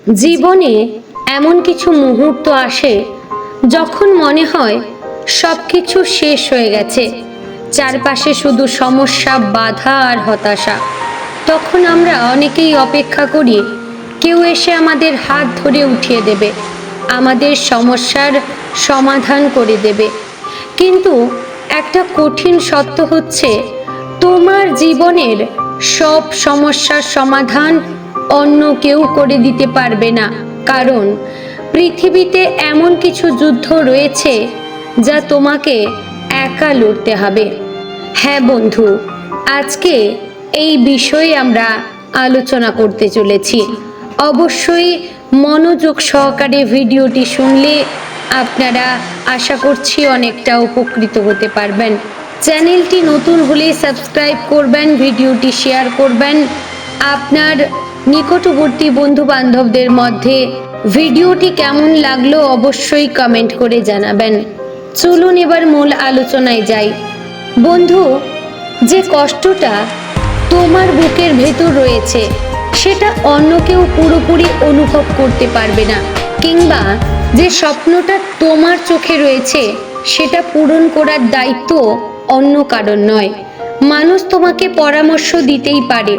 জীবনে এমন কিছু মুহূর্ত আসে যখন মনে হয় সব কিছু শেষ হয়ে গেছে, চারপাশে শুধু সমস্যা, বাধা আর হতাশা। তখন আমরা অনেকেই অপেক্ষা করি কেউ এসে আমাদের হাত ধরে উঠিয়ে দেবে, আমাদের সমস্যার সমাধান করে দেবে। কিন্তু একটা কঠিন সত্য হচ্ছে, তোমার জীবনের সব সমস্যার সমাধান অন্য কেউ করে দিতে পারবে না। কারণ পৃথিবীতে এমন কিছু যুদ্ধ রয়েছে যা তোমাকে একা লড়তে হবে। হ্যাঁ বন্ধু, আজকে এই বিষয়ে আমরা আলোচনা করতে চলেছি। অবশ্যই মনোযোগ সহকারে ভিডিওটি শুনলে আপনারা আশা করছি অনেকটা উপকৃত হতে পারবেন। চ্যানেলটি নতুন হলে সাবস্ক্রাইব করবেন, ভিডিওটি শেয়ার করবেন আপনার নিকটবর্তী বন্ধু বান্ধবদের মধ্যে। ভিডিওটি কেমন লাগলো অবশ্যই কমেন্ট করে জানাবেন। চলুন এবার মূল আলোচনায় যাই। বন্ধু, যে কষ্টটা তোমার বুকের ভেতর রয়েছে সেটা অন্য কেউ পুরোপুরি অনুভব করতে পারবে না, কিংবা যে স্বপ্নটা তোমার চোখে রয়েছে সেটা পূরণ করার দায়িত্ব অন্য কারণ নয়। মানুষ তোমাকে পরামর্শ দিতেই পারে,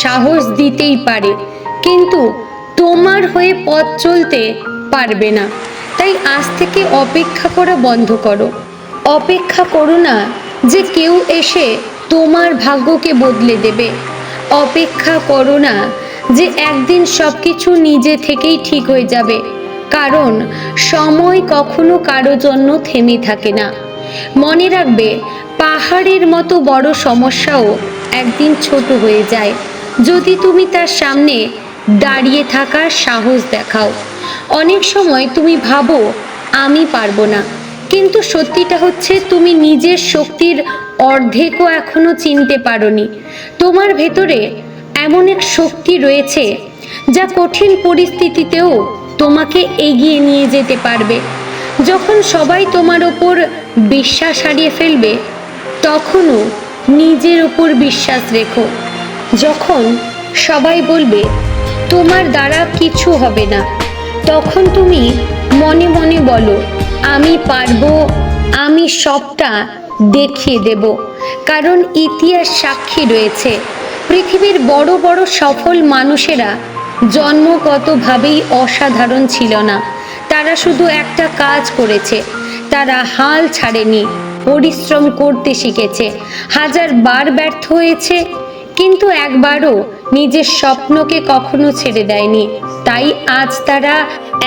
সাহস দিতেই পারে, কিন্তু তোমার হয়ে পথ চলতে পারবে না। তাই আজ থেকে অপেক্ষা করা বন্ধ করো। অপেক্ষা করো না যে কেউ এসে তোমার ভাগ্যকে বদলে দেবে। অপেক্ষা করো না যে একদিন সব কিছু নিজে থেকেই ঠিক হয়ে যাবে, কারণ সময় কখনো কারো জন্য থেমে থাকে না। মনে রাখবে, পাহাড়ের মতো বড় সমস্যাও একদিন ছোট হয়ে যায় যদি তুমি তার সামনে দাঁড়িয়ে থাকার সাহস দেখাও। অনেক সময় তুমি ভাবো আমি পারবো না, কিন্তু সত্যিটা হচ্ছে তুমি নিজের শক্তির অর্ধেকও এখনো চিনতে পারোনি। তোমার ভেতরে এমন এক শক্তি রয়েছে যা কঠিন পরিস্থিতিতেও তোমাকে এগিয়ে নিয়ে যেতে পারবে। যখন সবাই তোমার ওপর বিশ্বাস হারিয়ে ফেলবে, তখনও নিজের ওপর বিশ্বাস রেখো। যখন সবাই বলবে তোমার দ্বারা কিছু হবে না, তখন তুমি মনে মনে বলো আমি পারবো, আমি সবটা দেখিয়ে দেব। কারণ ইতিহাস সাক্ষী রয়েছে, পৃথিবীর বড় বড় সফল মানুষেরা জন্মগতভাবেই অসাধারণ ছিল না। তারা শুধু একটা কাজ করেছে, তারা হাল ছাড়েনি, পরিশ্রম করতে শিখেছে। হাজার বার ব্যর্থ হয়েছে, কিন্তু একবারও নিজের স্বপ্নকে কখনো ছেড়ে দেয়নি। তাই আজ তারা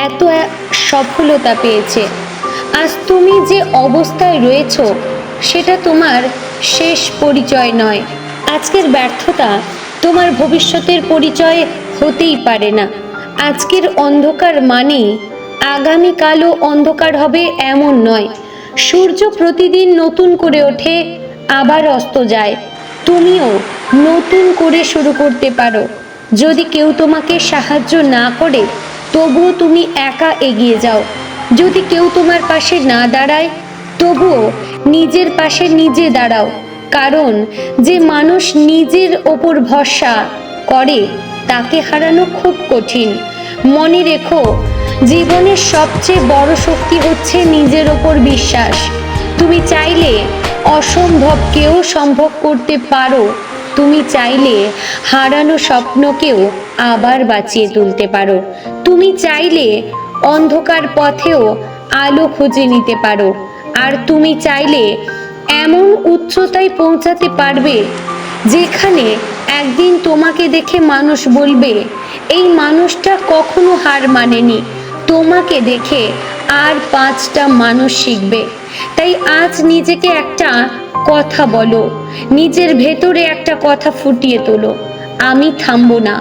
এত সফলতা পেয়েছে। আজ তুমি যে অবস্থায় রয়েছ সেটা তোমার শেষ পরিচয় নয়। আজকের ব্যর্থতা তোমার ভবিষ্যতের পরিচয় হতেই পারে না। আজকের অন্ধকার মানে আগামীকালও অন্ধকার হবে এমন নয়। সূর্য প্রতিদিন নতুন করে ওঠে, আবার অস্ত যায়। তুমিও নতুন করে শুরু করতে পারো। যদি কেউ তোমাকে সাহায্য না করে, তবুও তুমি একা এগিয়ে যাও। যদি কেউ তোমার পাশে না দাঁড়ায়, তবুও নিজের পাশে নিজে দাঁড়াও। কারণ যে মানুষ নিজের ওপর ভরসা করে তাকে হারানো খুব কঠিন। মনে রেখো, জীবনের সবচেয়ে বড় শক্তি হচ্ছে নিজের ওপর বিশ্বাস। তুমি চাইলে অসম্ভবকেও সম্ভব করতে পারো। তুমি চাইলে হারানো স্বপ্নকেও আবার বাঁচিয়ে তুলতে পারো। তুমি চাইলে অন্ধকার পথেও আলো খুঁজে নিতে পারো। আর তুমি চাইলে এমন উচ্চতায় পৌঁছাতে পারবে যেখানে একদিন তোমাকে দেখে মানুষ বলবে এই মানুষটা কখনো হার মানেনি। তোমাকে দেখে আর 5টা মানুষ শিখবে। তাই আজ নিজেকে একটা কথা বলো, নিজের ভেতরে একটা কথা ফুটিয়ে তোলো, আমি থামবো না,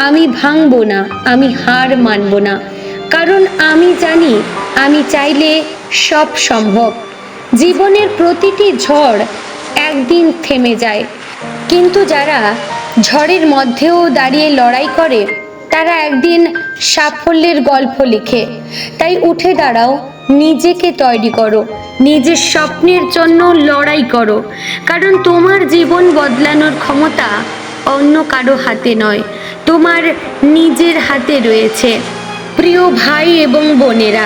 আমি ভাঙবো না, আমি হার মানবো না। কারণ আমি জানি আমি চাইলে সব সম্ভব। জীবনের প্রতিটি ঝড় একদিন থেমে যায়, কিন্তু যারা ঝড়ের মধ্যেও দাঁড়িয়ে লড়াই করে তারা একদিন সাফল্যের গল্প লিখে। তাই উঠে দাঁড়াও, নিজেকে তৈরি করো, নিজের স্বপ্নের জন্য লড়াই করো। কারণ তোমার জীবন বদলানোর ক্ষমতা অন্য কারো হাতে নয়, তোমার নিজের হাতে রয়েছে। প্রিয় ভাই এবং বোনেরা,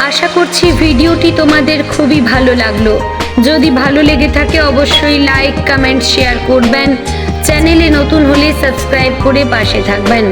আশা করছি ভিডিওটি তোমাদের খুবই ভালো লাগলো। যদি ভালো লেগে থাকে অবশ্যই লাইক, কমেন্ট, শেয়ার করবেন। চ্যানেলে নতুন হলে সাবস্ক্রাইব করে পাশে থাকবেন।